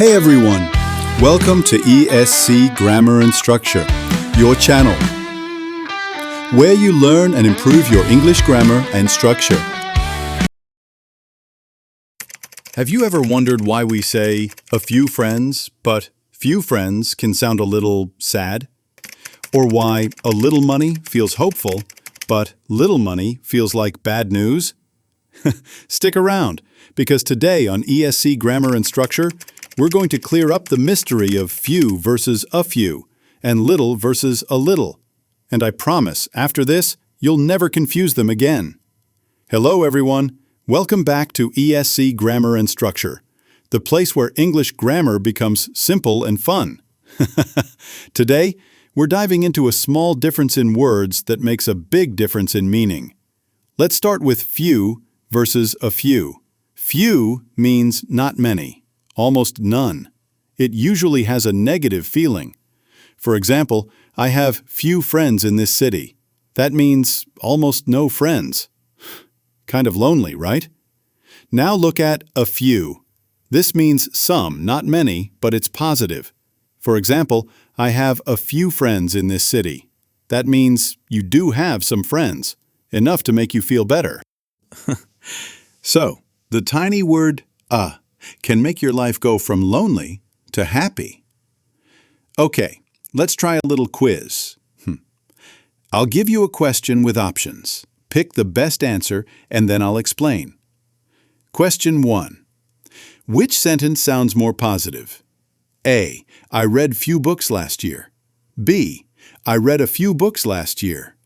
Hey everyone, welcome to ESC Grammar and Structure, your channel, where you learn and improve your English grammar and structure. Have you ever wondered why we say a few friends, but few friends can sound a little sad? Or why a little money feels hopeful, but little money feels like bad news? Stick around, because today on ESC Grammar and Structure, we're going to clear up the mystery of few versus a few, and little versus a little. And I promise, after this, you'll never confuse them again. Hello, everyone. Welcome back to ESC Grammar and Structure, the place where English grammar becomes simple and fun. Today, we're diving into a small difference in words that makes a big difference in meaning. Let's start with few versus a few. Few means not many. Almost none. It usually has a negative feeling. For example, I have few friends in this city. That means almost no friends. Kind of lonely, right? Now look at a few. This means some, not many, but it's positive. For example, I have a few friends in this city. That means you do have some friends, enough to make you feel better. So, the tiny word can make your life go from lonely to happy. Okay, let's try a little quiz. I'll give you a question with options. Pick the best answer and then I'll explain. Question 1. Which sentence sounds more positive? A. I read few books last year. B. I read a few books last year.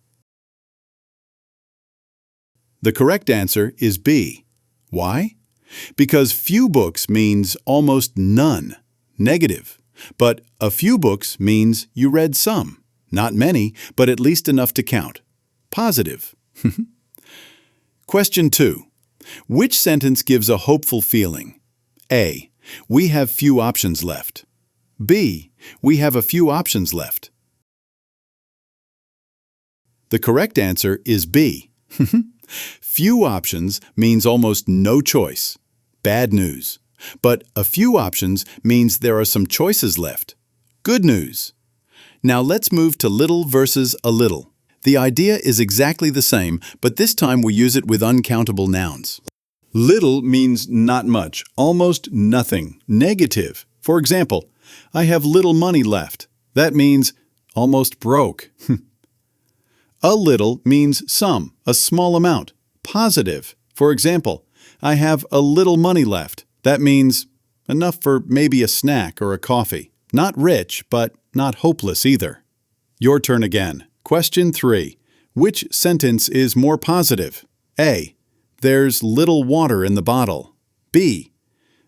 The correct answer is B. Why? Because few books means almost none, negative. But a few books means you read some, not many, but at least enough to count, positive. Question 2. Which sentence gives a hopeful feeling? A. We have few options left. B. We have a few options left. The correct answer is B. Few options means almost no choice. Bad news. But a few options means there are some choices left. Good news. Now let's move to little versus a little. The idea is exactly the same, but this time we use it with uncountable nouns. Little means not much, almost nothing, negative. For example, I have little money left. That means almost broke. A little means some, a small amount, positive. For example, I have a little money left. That means enough for maybe a snack or a coffee. Not rich, but not hopeless either. Your turn again. Question 3. Which sentence is more positive? A. There's little water in the bottle. B.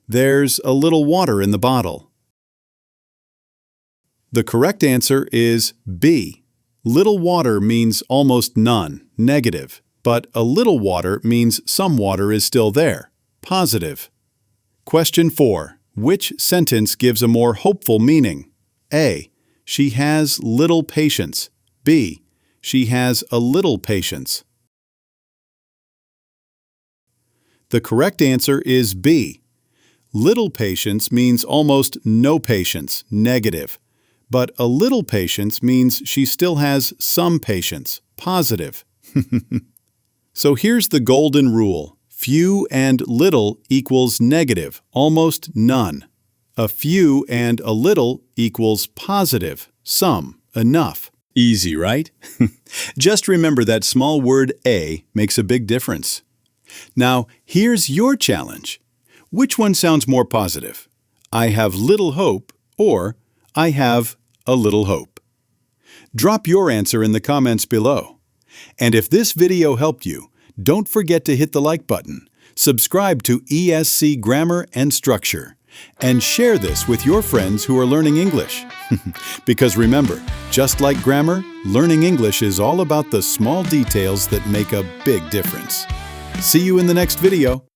There's a little water in the bottle. The correct answer is B. Little water means almost none, negative. But a little water means some water is still there, positive. Question 4. Which sentence gives a more hopeful meaning? A. She has little patience. B. She has a little patience. The correct answer is B. Little patience means almost no patience, negative. But a little patience means she still has some patience, positive. So here's the golden rule. Few and little equals negative, almost none. A few and a little equals positive, some, enough. Easy, right? Just remember that small word A makes a big difference. Now, here's your challenge. Which one sounds more positive? I have little hope or I have a little hope. Drop your answer in the comments below. And if this video helped you, don't forget to hit the like button, subscribe to ESC Grammar and Structure, and share this with your friends who are learning English. Because remember, just like grammar, learning English is all about the small details that make a big difference. See you in the next video.